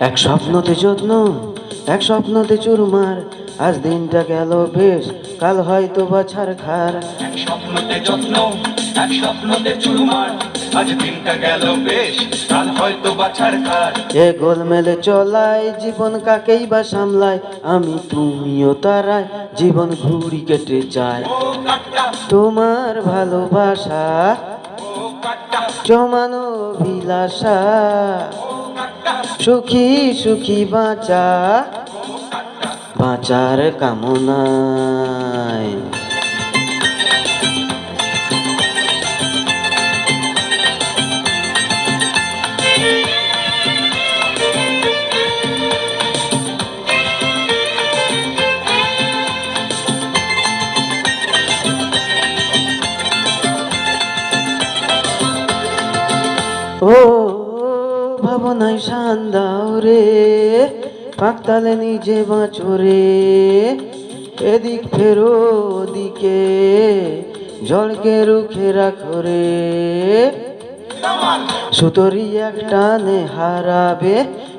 এক স্বপ্নতে যত্ন, এক স্বপ্নতে চুরমার, আজ দিনটা গেল বেশ, কাল হয়তো বা ছারখার। এক স্বপ্নতে যত্ন, এক স্বপ্নতে চুরমার, আজ দিনটা গেল বেশ, কাল হয়তো বা ছারখার। এ গোলমেলে চলায় জীবন কাকেই বা সামলায়, আমি তুমিও তারায় জীবন ঘুড়ি কেটে যায়। ও কাট্টা, তোমার ভালোবাসা ও কাট্টা, জমানো অভিলাষা, ও কাট্টা, সুখী সুখী বাঁচা, ও কাট্টা। বাঁচার কামনায়। ও ভাবনায় শান দাও রে, পাকতালে নিজে বাঁচো রে, এদিক ফেরো ওদিকে জলকে রুখে রাখো রে। সুতরি এক টানে হারাবে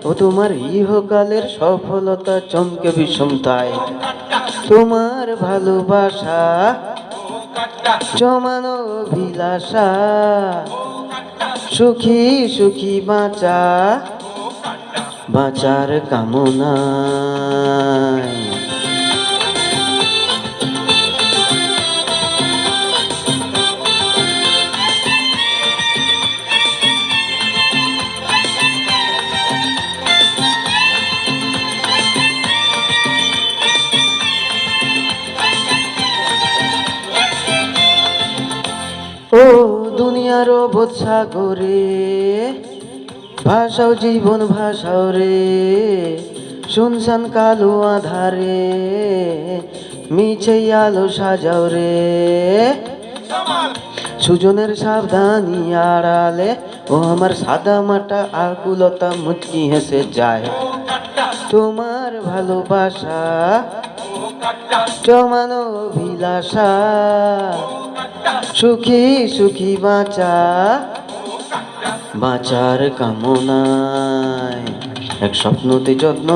ও তোমার ইহকালের সফলতা চমকে বিষমতায়। তোমার ভালোবাসা জমানো অভিলাষা, সুখী সুখী বাঁচা, বাঁচার কামনায়। ও দুনিয়ার বোধ সাগরে ভাষাও জীবন ভাষাও রে, শুনশান কালো আধারে মিছে আলো সাজাও রে। সুজনের সাবধানী আড়ালে ও আমার সাদা মাটা আকুলতা মুচকি হেসে যায়। তোমার ভালোবাসা জমানো অভিলাষা, সুখী সুখী বাঁচা, বাঁচার কামনায়। এক স্বপ্নতে যত্ন,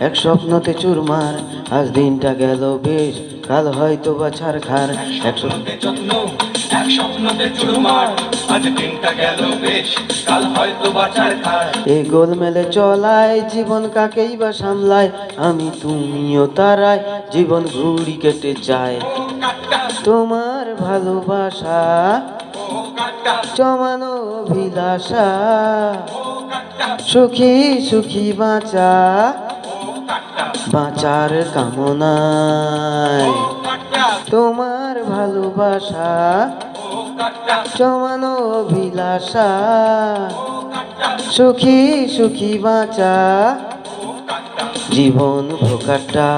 এক স্বপ্নতে চুরমার, আজ দিনটা গেল বেশ, কাল হয়তো বা ছারখার। এক স্বপ্নতে যত্ন, এক স্বপ্নতে চুরমার, আজ দিনটা গেল বেশ, কাল হয়তো বা ছারখার। এ গোলমেলে চলায় জীবন কাকেই বা সামলায়, আমি তুমিও তারায় জীবন ঘুড়ি কেটে যায়। তোমার ভালোবাসা জমানো অভিলাষা, সুখী সুখী বাঁচা, বাঁচার কামনায়। তোমার ভালোবাসা জমানো অভিলাষা, সুখী সুখী বাঁচা, জীবন ভোকাটা।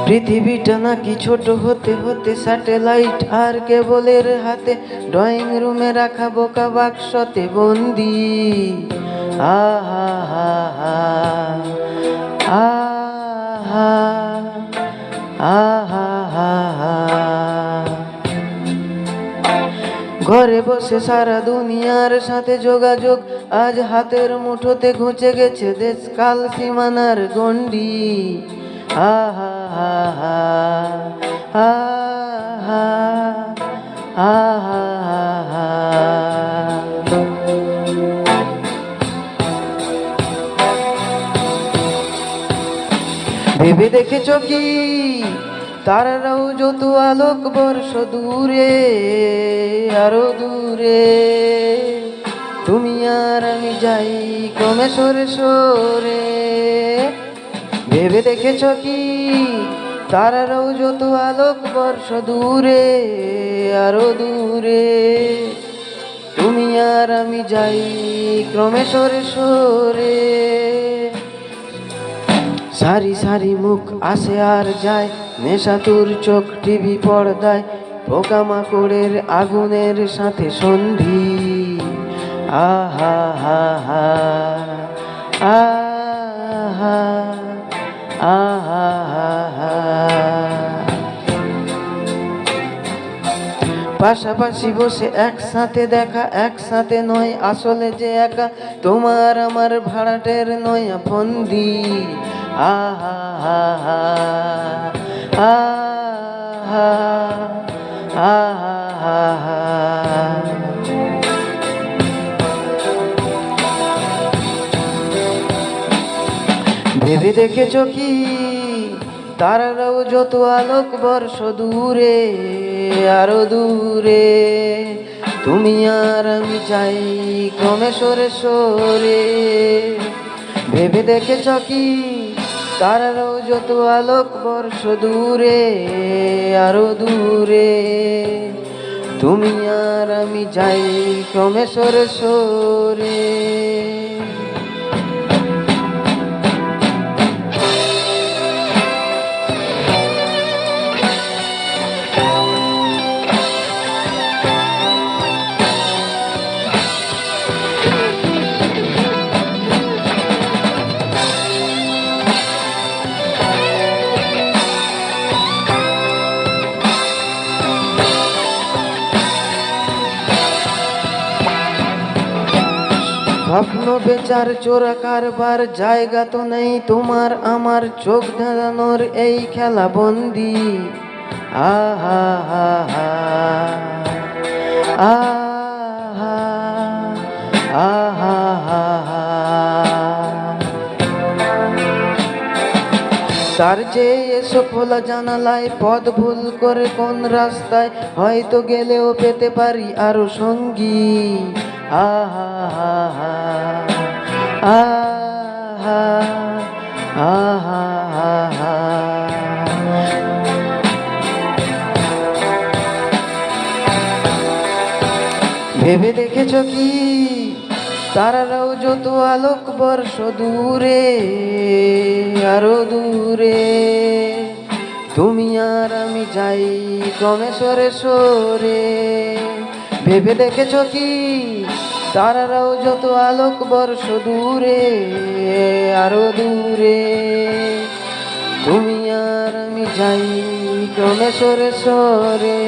পৃথিবীটা নাকি ছোট হতে হতে স্যাটেলাইট আর কেবলের হাতে, ড্রয়িং রুমে রাখা বোকা বাক্সতে বন্দি। আহা হা হা, আহা আহা হা হা। ঘরে বসে সারা দুনিয়ার সাথে যোগাযোগ, আজ হাতের মুঠোতে ঘুচে গেছে দেশ কাল সীমানার গণ্ডি। আহা হা হা, আহা আহা হা। ভেবে দেখেছ কি তারারাও যত আলোক বর্ষ দূরে, আরো দূরে, তুমি আর আমি যাই ক্রমে সরে সরে। ভেবে দেখেছ কি তারারাও যত আলোক বর্ষ দূরে, আরো দূরে, তুমি আর আমি যাই ক্রমে সরে সরে। সারি সারি মুখ আসে আর যায়, নেশাতুর চোখ টিভি পর্দায়, পোকামাকড়ের আগুনের সাথে সন্ধি। আহা হা হা আহা আহা হা। পাশাপাশি বসে একসাথে দেখা, একসাথে নয় আসলে যে একা, তোমার আমার ভাড়াটের নয়া ফন্দি। আহা হা হা আহা আহা হা হা। ভেবে দেখেছো কি তারারাও যত আলোক বর্ষ দূরে, আরো দূরে, তুমি আর আমি যাই ক্রমে সরে সরে। ভেবে দেখেছ কি তারারাও যত আলোক বর্ষ দূরে, আরো দূরে, তুমি আর আমি যাই ক্রমে সরে সরে। স্বপ্ন বেচার চোরা কারবার, জায়গা তো নেই তোমার আমার চোখ ধাঁধানোর এই খেলা বন্দি। আহা হা হা আহা আহা হা হা। তার যে এসো খোলা জানালায়, পথ ভুল করে কোন রাস্তায় হয়তো গেলেও পেতে পারি আরো সঙ্গী। আহা হা হা আহা আহা হা হা। ভেবে দেখেছ কি তারারাও যত আলোক বর্ষ দূরে, আরো দূরে, তুমি আর আমি যাই ক্রমে সরে সরে। ভেবে দেখেছ কি তারারাও যত আলোক বর্ষ দূরে, আরো দূরে, তুমি আর আমি যাই ক্রমে সরে সরে।